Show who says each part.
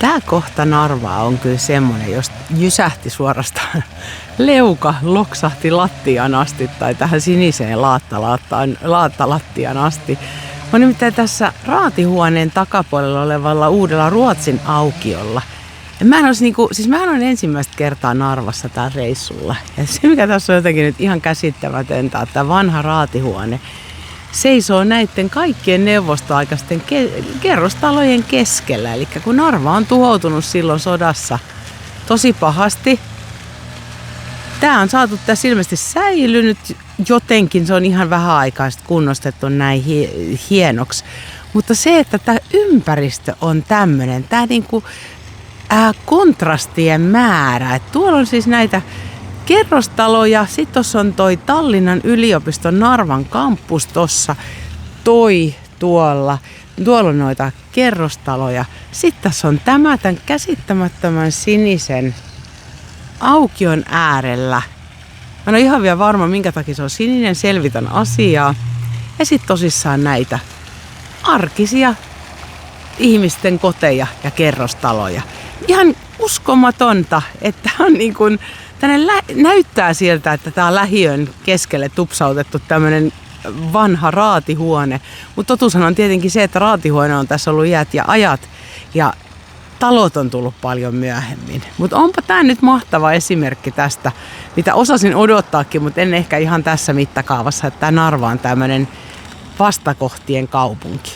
Speaker 1: Tää kohta Narvaa on kyllä semmonen, jos jysähti suorastaan leuka loksahti lattiaan asti tai tähän siniseen laattalattiaan asti. On nimittäin tässä raatihuoneen takapuolella olevalla uudella Ruotsin aukiolla. Ja mähän olen ensimmäistä kertaa Narvassa täällä reissulla. Ja se mikä tässä on jotenkin nyt ihan käsittämätöntä, että tämä vanha raatihuone seisoo näiden kaikkien neuvostoaikaisten kerrostalojen keskellä. Eli kun Narva on tuhoutunut silloin sodassa tosi pahasti, tämä on saatu tässä ilmeisesti säilynyt jotenkin, se on ihan vähän aikaa kunnostettu näin hienoksi. Mutta se, että tämä ympäristö on tämmöinen, tämä niinku kontrastien määrä, että tuolla on siis näitä kerrostaloja, sitten tuossa on toi Tallinnan yliopiston Narvan kampus tuossa, tuolla on noita kerrostaloja. Sitten tässä on tämän käsittämättömän sinisen aukion äärellä. Mä en ole ihan vielä varma, minkä takia se on sininen, selvitän asiaa. Ja sitten tosissaan näitä arkisia ihmisten koteja ja kerrostaloja. Ihan uskomatonta, että on niin kuin, näyttää siltä, että tää on lähiön keskelle tupsautettu tämmönen vanha raatihuone. Mutta totuushan on tietenkin se, että raatihuone on tässä ollut iät ja ajat ja talot on tullut paljon myöhemmin. Mutta onpa tää nyt mahtava esimerkki tästä, mitä osasin odottaakin, mutta en ehkä ihan tässä mittakaavassa, että tää Narva on tämmönen vastakohtien kaupunki.